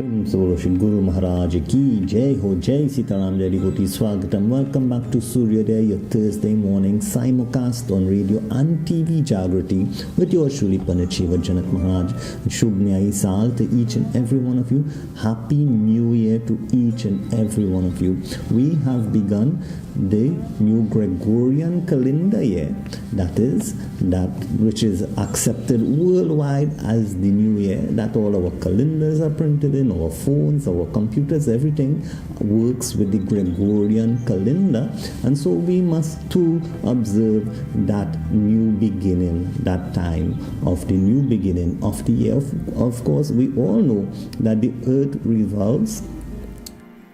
Solo Shri Guru Maharaj ki Jai Ho, Jai Sitaram, Jai Devotee Swagatam. Welcome back to Sooryoday, your Thursday morning simulcast on radio and TV Jagrati with yours truly, Pandit Shiva, Janak Maharaj. Shubh Nyai Saal to each and every one of you. Happy New Year to each and every one of you. We have begun the new Gregorian calendar year, that which is accepted worldwide as the new year, that all our calendars are printed in, our phones, our computers, everything works with the Gregorian calendar, and so we must too observe that new beginning, that time of the new beginning of the year. Of course, we all know that the earth revolves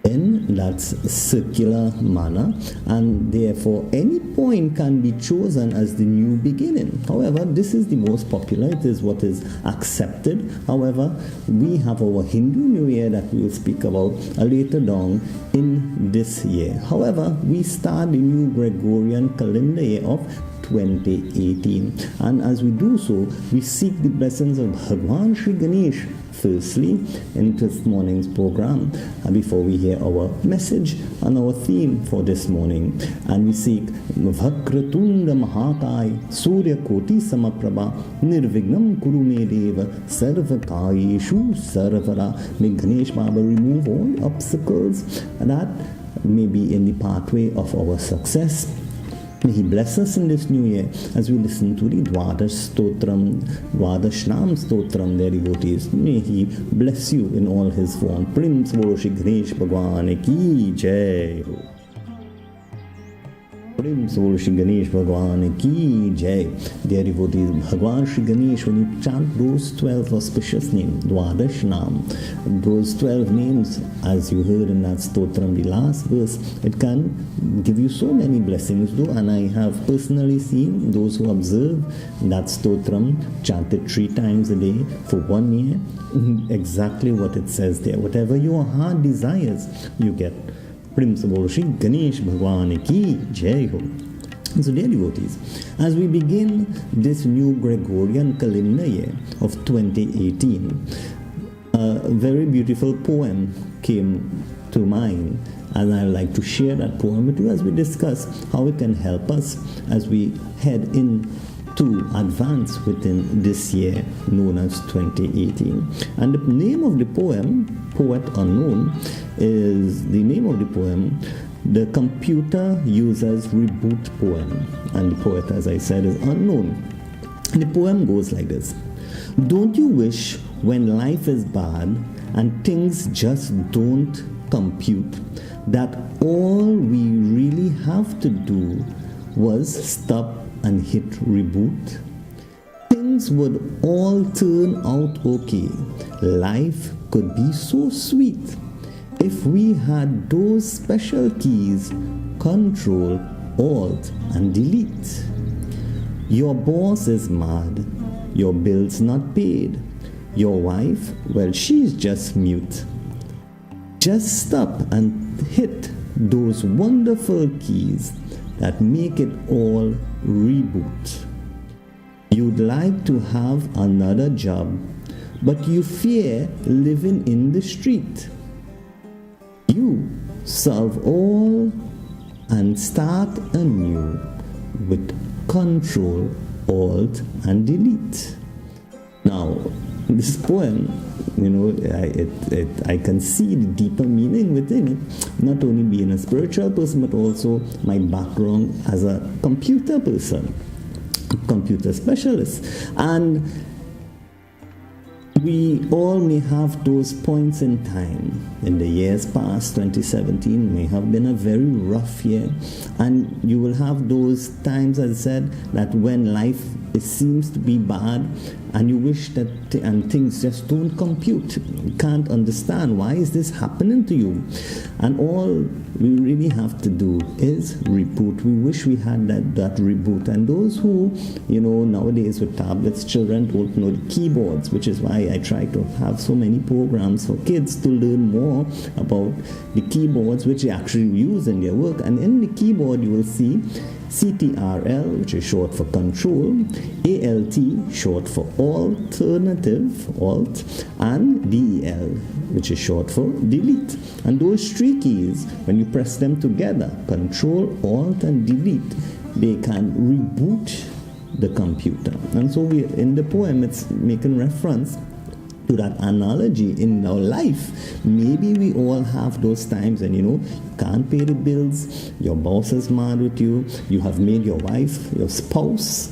in that circular manner, and therefore any point can be chosen as the new beginning. However, this is the most popular, it is what is accepted. However, we have our Hindu New Year that we will speak about later down in this year. However, we start the new Gregorian calendar year of 2018, and as we do so, we seek the blessings of Bhagwan Shri Ganesh firstly in this morning's program, before we hear our message and our theme for this morning. And we seek Vakratunda Mahakai Surya Koti Samaprabha Nirvignam Kurume Deva Sarvakayeshu Sarvara. May Ganesh Baba remove all obstacles that may be in the pathway of our success. May He bless us in this new year as we listen to the Dwadash Nam Stotram, their devotees. May He bless you in all His form. Prince Voroshi Ganesh Bhagwan ki Jai Ho. Prince Voroshi Ganesh Bhagwan ki Jai. Dear devotees, Bhagwan Shri Ganesh, when you chant those 12 auspicious names, Dwadash Nam, those 12 names, as you heard in that Stotram, the last verse, it can give you so many blessings though, and I have personally seen those who observe that Stotram chanted 3 times a day for 1 year, exactly what it says there. Whatever your heart desires, you get. Principal Shri Ganesh Bhagwan ki Jai Ho. So dear devotees, as we begin this new Gregorian calendar year of 2018, a very beautiful poem came to mind, and I'd like to share that poem with you as we discuss how it can help us as we head in to advance within this year known as 2018. And the name of the poem, Poet Unknown, is the name of the poem, The Computer User's Reboot Poem. And the poet, as I said, is unknown. And the poem goes like this. Don't you wish when life is bad and things just don't compute, that all we really have to do was stop and hit reboot? Things would all turn out okay. Life could be so sweet if we had those special keys, Control, Alt, and Delete. Your boss is mad. Your bill's not paid. Your wife, well, she's just mute. Just stop and hit those wonderful keys that make it all reboot. You'd like to have another job, but you fear living in the street. You solve all and start anew with Control, Alt, and Delete. Now, this poem, I can see the deeper meaning within it, not only being a spiritual person, but also my background as a computer person, computer specialist. And we all may have those points in time. In the years past, 2017 may have been a very rough year, and you will have those times, as I said, that when life seems to be bad and you wish that and things just don't compute. You can't understand why is this happening to you, and all we really have to do is reboot. We wish we had that reboot. And those who nowadays with tablets, children don't know the keyboards, which is why I try to have so many programs for kids to learn more about the keyboards which they actually use in their work. And in the keyboard you will see CTRL, which is short for control, ALT, short for alternative, alt, and DEL, which is short for delete. And those three keys, when you press them together, control, alt, and delete, they can reboot the computer. And so in the poem, it's making reference to that analogy in our life. Maybe we all have those times and you can't pay the bills, your boss is mad with you, you have made your wife, your spouse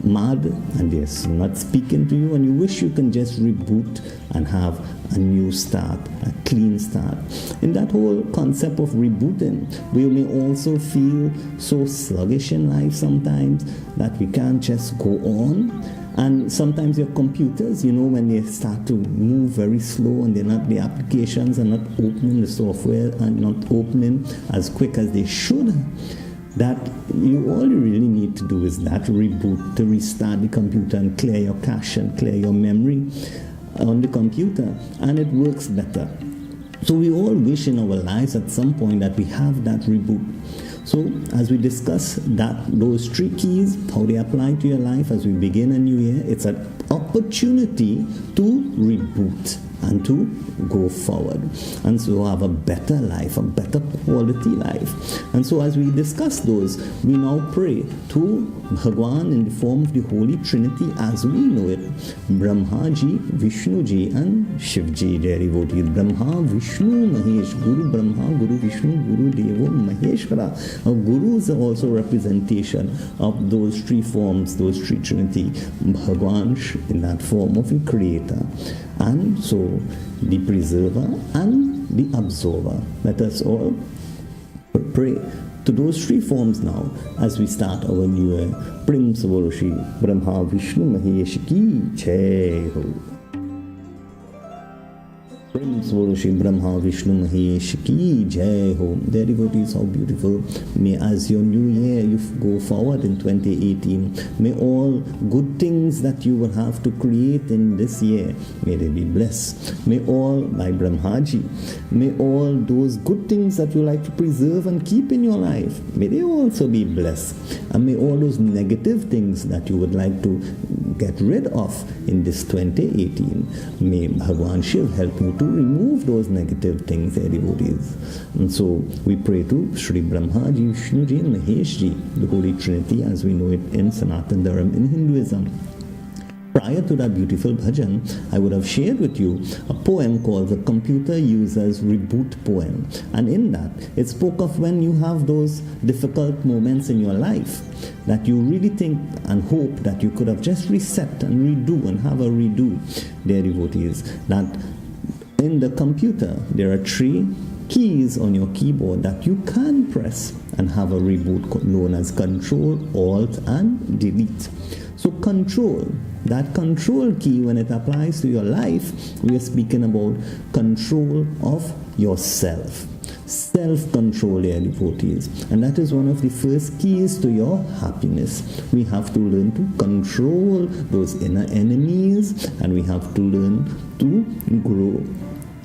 mad, and they're not speaking to you, and you wish you can just reboot and have a new start, a clean start. In that whole concept of rebooting, we may also feel so sluggish in life sometimes that we can't just go on. And sometimes your computers, when they start to move very slow and the applications are not opening, the software are not opening as quick as they should, that all you really need to do is that reboot, to restart the computer and clear your cache and clear your memory on the computer, and it works better. So we all wish in our lives at some point that we have that reboot. So as we discuss those three keys, how they apply to your life as we begin a new year, it's an opportunity to reboot and to go forward, and so have a better life, a better quality life. And so as we discuss those, we now pray to Bhagwan in the form of the Holy Trinity as we know it, Brahmaji, Vishnuji, and Shivji, their devotees. Brahma, Vishnu, Mahesh, Guru Brahma, Guru Vishnu, Guru Devo, Maheshwara. Our gurus are also representation of those three forms, those three Trinity. Bhagwan in that form of the Creator, and so the preserver and the absorber. Let us all pray to those three forms now as we start our new year. Prim Sooryoday, Brahma Vishnu Mahesh ki Jai Ho. Prim Sooryoday, Brahma Vishnu Mahesh ki Jai Ho. Dear devotees, how beautiful. May as your new year you go forward in 2018, may all good things that you will have to create in this year, may they be blessed. May all, by Brahmaji, may all those good things that you like to preserve and keep in your life, may they also be blessed. And may all those negative things that you would like to get rid of in this 2018, may Bhagwan Shiv help you to remove those negative things, dear devotees. And so we pray to Sri Brahmaji, Vishnuji, and Maheshji, the Holy Trinity as we know it in Sanatan Dharma in Hinduism. Prior to that beautiful bhajan, I would have shared with you a poem called the Computer User's Reboot Poem. And in that, it spoke of when you have those difficult moments in your life that you really think and hope that you could have just reset and redo and have a redo, dear devotees, that in the computer there are three keys on your keyboard that you can press and have a reboot known as Control, Alt, and Delete. So Control, that control key, when it applies to your life, we are speaking about control of yourself. Self-control, dear devotees. And that is one of the first keys to your happiness. We have to learn to control those inner enemies, and we have to learn to grow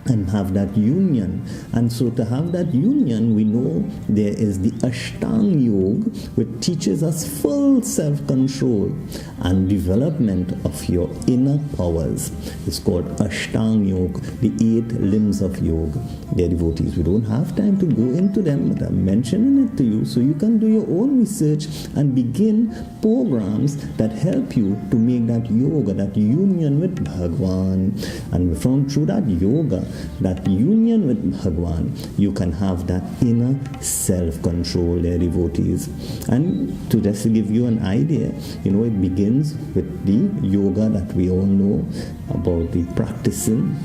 and have that union. And so to have that union, we know there is the Ashtanga Yoga, which teaches us full self-control and development of your inner powers. It's called Ashtanga Yoga, the 8 limbs of yoga. Dear devotees, we don't have time to go into them, but I'm mentioning it to you so you can do your own research and begin programs that help you to make that yoga, that union with Bhagwan. And through that yoga, that union with Bhagwan, you can have that inner self-control, dear devotees. And to just give you an idea, it begins with the yoga that we all know about, the practicing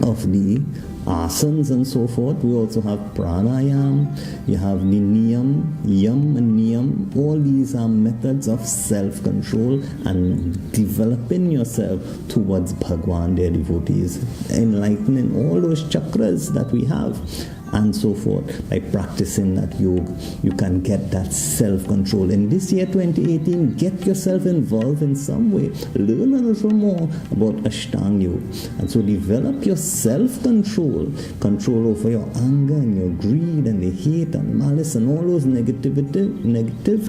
of the asanas and so forth. We also have pranayam, you have the niyam, yam and niyam. All these are methods of self-control and developing yourself towards Bhagwan, dear devotees, enlightening all those chakras that we have. and so forth. By practicing that yoga, you can get that self-control. In this year 2018, get yourself involved in some way. Learn a little more about Ashtanga Yoga. And so develop your self-control, control over your anger and your greed and the hate and malice and all those negative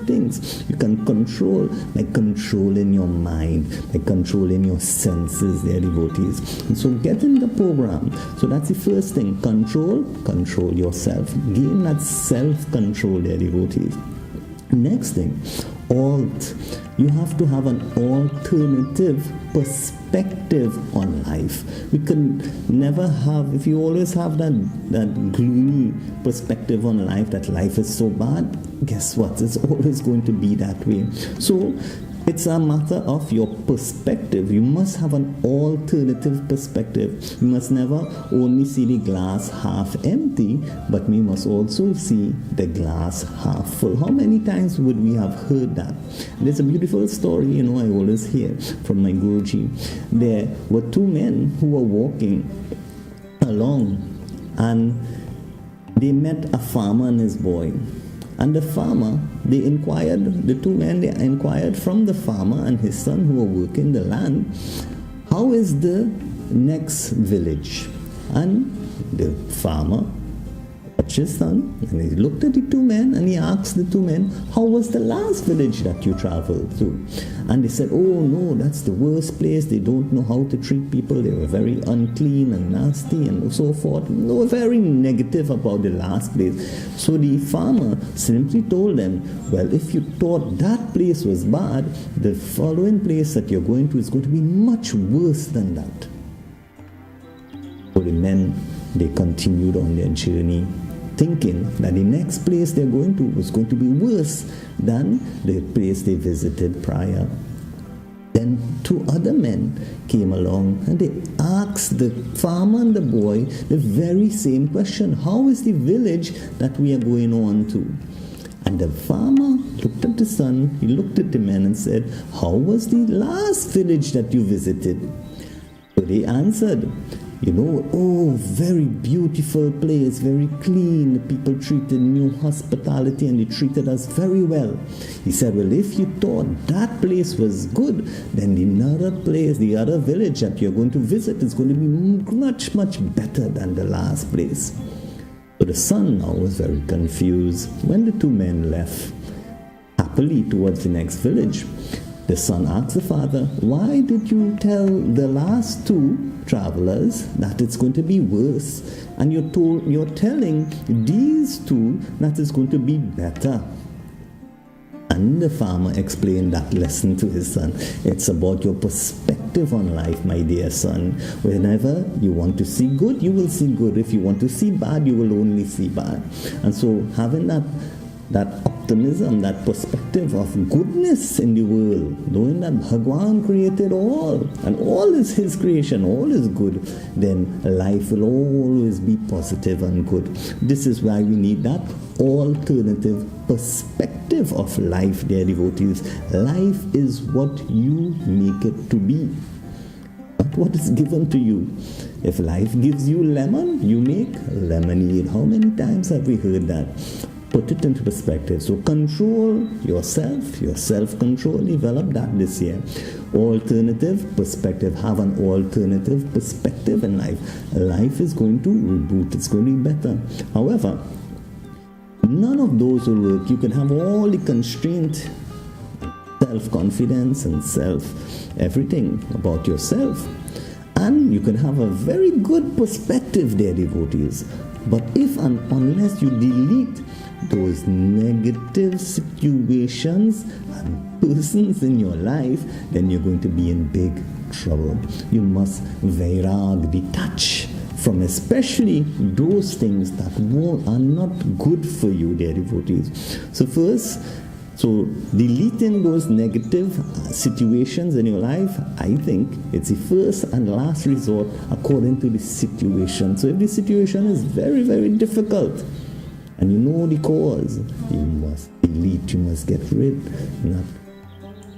things. You can control by controlling your mind, by controlling your senses, dear devotees. And so get in the program. So that's the first thing. Control yourself. Gain that self-control, dear devotees. Next thing, you have to have an alternative perspective on life. We can never have, if you always have that gloomy perspective on life, that life is so bad, guess what? It's always going to be that way. So it's a matter of your perspective. You must have an alternative perspective. You must never only see the glass half empty, but we must also see the glass half full. How many times would we have heard that? There's a beautiful story, I always hear from my Guruji. There were two men who were walking along, and they met a farmer and his boy. And the farmer, the two men inquired from the farmer and his son who were working the land, how is the next village? And the farmer watched his son, and he looked at the two men and he asked the two men, how was the last village that you traveled to? And they said, oh no, that's the worst place. They don't know how to treat people. They were very unclean and nasty and so forth. They were very negative about the last place. So the farmer simply told them, well, if you thought that place was bad, the following place that you're going to is going to be much worse than that. So the men, they continued on their journey, thinking that the next place they're going to was going to be worse than the place they visited prior. Then two other men came along and they asked the farmer and the boy the very same question. How is the village that we are going on to? And the farmer looked at the son, he looked at the men and said, how was the last village that you visited? So they answered, oh, very beautiful place, very clean. The people treated new hospitality and they treated us very well. He said, well, if you thought that place was good, then the other village that you're going to visit is going to be much, much better than the last place. So the son now was very confused. When the two men left happily towards the next village, the son asked the father, why did you tell the last two travelers that it's going to be worse, and you're telling these two that it's going to be better? And the farmer explained that lesson to his son. It's about your perspective on life, my dear son. Whenever you want to see good, you will see good. If you want to see bad, you will only see bad. And so having that optimism, that perspective of goodness in the world, knowing that Bhagwan created all, and all is his creation, all is good, then life will always be positive and good. This is why we need that alternative perspective of life, dear devotees. Life is what you make it to be, not what is given to you. If life gives you lemon, you make lemonade. How many times have we heard that? Put it into perspective. So control yourself, your self-control, develop that this year. Alternative perspective. Have an alternative perspective in life. Life is going to reboot. It's going to be better. However, none of those will work. You can have all the constraint, self-confidence and everything about yourself. And you can have a very good perspective there, devotees. But if and unless you delete those negative situations and persons in your life, then you're going to be in big trouble. You must vairag, detach from especially those things that are not good for you, dear devotees. So deleting those negative situations in your life, I think it's the first and last resort according to the situation. So if the situation is very, very difficult, and you know the cause, you must delete, you must get rid, not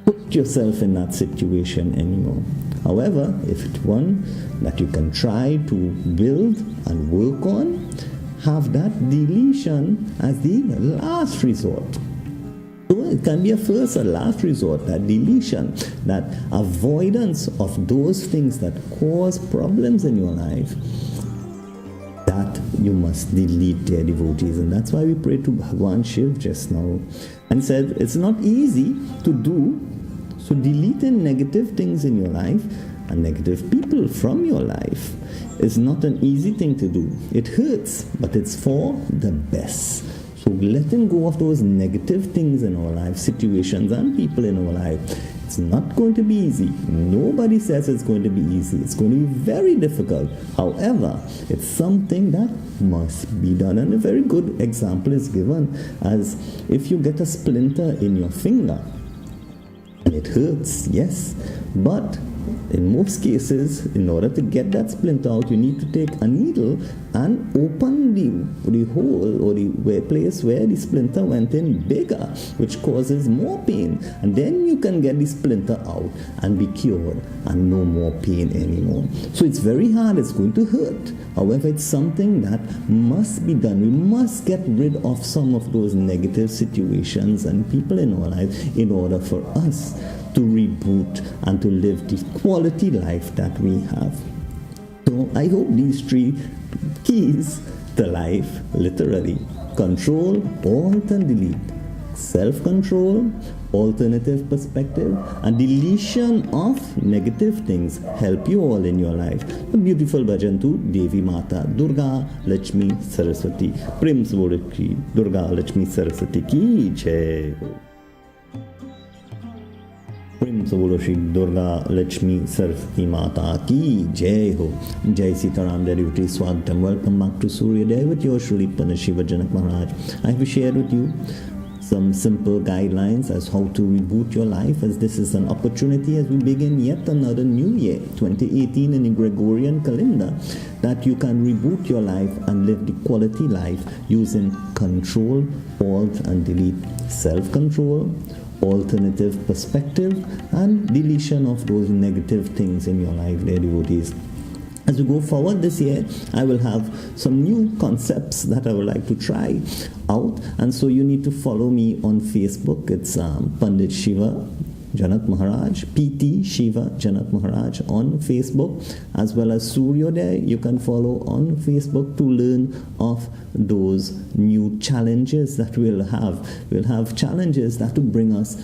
put yourself in that situation anymore. However, if it's one that you can try to build and work on, have that deletion as the last resort. So it can be a first or last resort, that deletion, that avoidance of those things that cause problems in your life, that you must delete, dear devotees. And that's why we prayed to Bhagwan Shiv just now and said it's not easy to do. So deleting negative things in your life and negative people from your life is not an easy thing to do. It hurts, but it's for the best. So letting go of those negative things in our life, situations and people in our life, it's not going to be easy. Nobody says it's going to be easy. It's going to be very difficult. However, it's something that must be done. And a very good example is given as if you get a splinter in your finger. And it hurts, yes, but in most cases, in order to get that splinter out, you need to take a needle and open the hole or the place where the splinter went in bigger, which causes more pain. And then you can get the splinter out and be cured and no more pain anymore. So it's very hard, it's going to hurt. However, it's something that must be done. We must get rid of some of those negative situations and people in our life in order for us to reboot and to live the quality life that we have. So I hope these three keys to life, literally, control, alt and delete, self-control, alternative perspective, and deletion of negative things help you all in your life. A beautiful bhajan to Devi Mata, Durga Lakshmi Saraswati. Prem se bole ki Durga Lakshmi Saraswati ki jai. प्रेम से बोलो श्री दुर्गा लक्ष्मी सरस्वती माता की जय हो. Jai Sitaram, dear Swagatam. Welcome back to Sooryoday with your Shri Shiva Janak Maharaj. I have shared with you some simple guidelines as how to reboot your life, as this is an opportunity as we begin yet another new year, 2018 in the Gregorian calendar, that you can reboot your life and live the quality life using control, alt and delete, self-control, alternative perspective, and deletion of those negative things in your life, dear devotees. As we go forward this year, I will have some new concepts that I would like to try out, and so you need to follow me on Facebook. It's Pandit Shiva Janak Maharaj, PT Shiva Janak Maharaj on Facebook, as well as Sooryoday. You can follow on Facebook to learn of those new challenges that we'll have. We'll have challenges that will bring us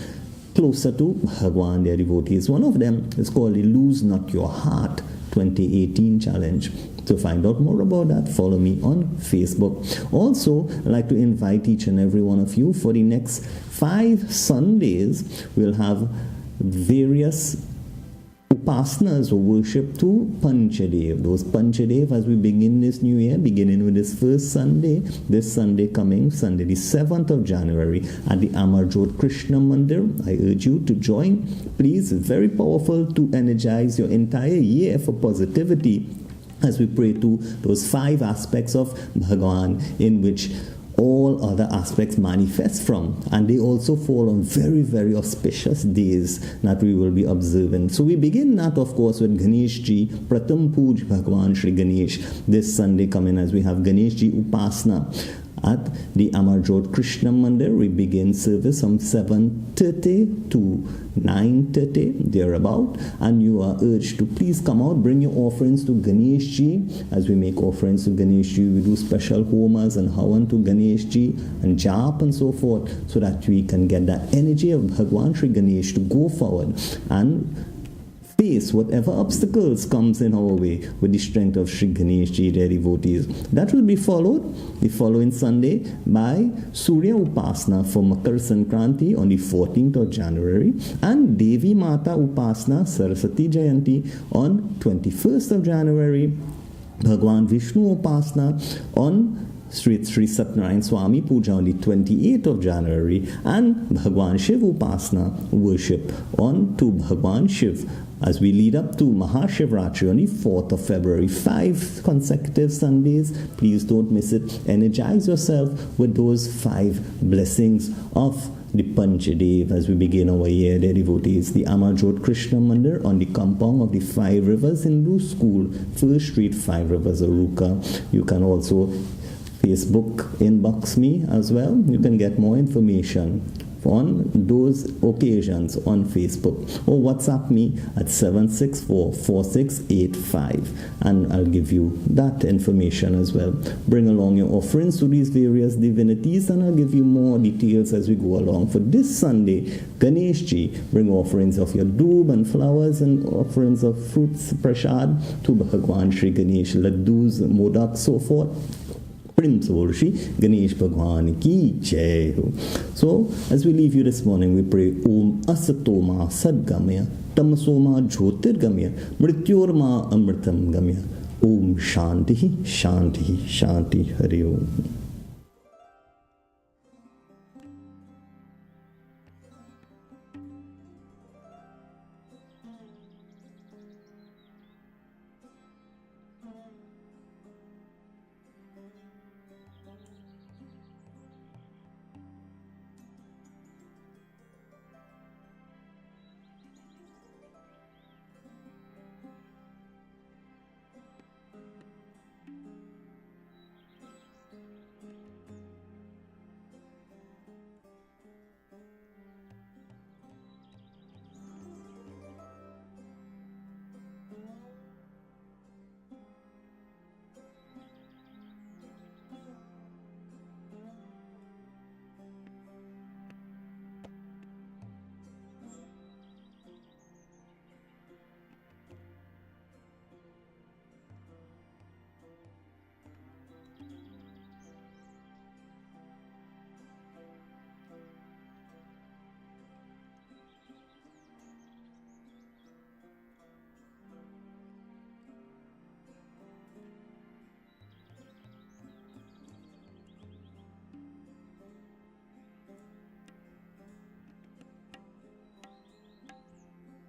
closer to Bhagwan, dear devotees. One of them is called the Lose Not Your Heart 2018 challenge. To find out more about that, follow me on Facebook. Also, I'd like to invite each and every one of you for the next 5 Sundays. We'll have various upasanas or worship to Panchadev. Those Panchadev, as we begin this new year, beginning with this first Sunday, this Sunday coming, Sunday the 7th of January at the Amarjot Krishna Mandir. I urge you to join. Please, it's very powerful to energize your entire year for positivity as we pray to those 5 aspects of Bhagwan in which all other aspects manifest from, and they also fall on very, very auspicious days that we will be observing. So we begin that, of course, with Ganesh Ji, Pratham Puj Bhagwan Shri Ganesh, this Sunday coming, as we have Ganesh Ji Upasana at the Amarjot Krishna Mandir. We begin service from 7:30 to 9:30 thereabout, and you are urged to please come out, bring your offerings to Ganesh Ji. As we make offerings to Ganesh Ji, we do special homas and havan to Ganesh Ji and jap and so forth, so that we can get that energy of Bhagwan Shri Ganesh to go forward and face whatever obstacles comes in our way with the strength of Shri Ganesh Ji, dear devotees. That will be followed the following Sunday by Surya Upasana for Makar Sankranti on the 14th of January, and Devi Mata Upasana Saraswati Jayanti on 21st of January, Bhagwan Vishnu Upasana on Sri Satyanarayana Swami Puja on the 28th of January, and Bhagwan Shiv Upasana worship on to Bhagwan Shiv as we lead up to Mahashivratri on the 4th of February. 5 consecutive Sundays. Please don't miss it. Energize yourself with those 5 blessings of the Panchadev as we begin our year, dear devotees. The Amarjot Krishna Mandir on the compound of the 5 Rivers Hindu School, First Street, 5 Rivers, Aruka. You can also Facebook inbox me as well. You can get more information on those occasions on Facebook, or WhatsApp me at 764-4685 and I'll give you that information as well. Bring along your offerings to these various divinities and I'll give you more details as we go along. For this Sunday, Ganesh Ji, bring offerings of your doob and flowers and offerings of fruits, prasad to Bhagwan Shri Ganesh, laddus, modak, so forth. Prince Orshi, Ganesh Bhagwan ki jai ho. So, as we leave you this morning, we pray Om Asatoma Sadgamya, Tamasoma Jyotirgamya, Mrityorma Amritam Gamya. Om Shanti, Shanti, Shanti, Hari Om.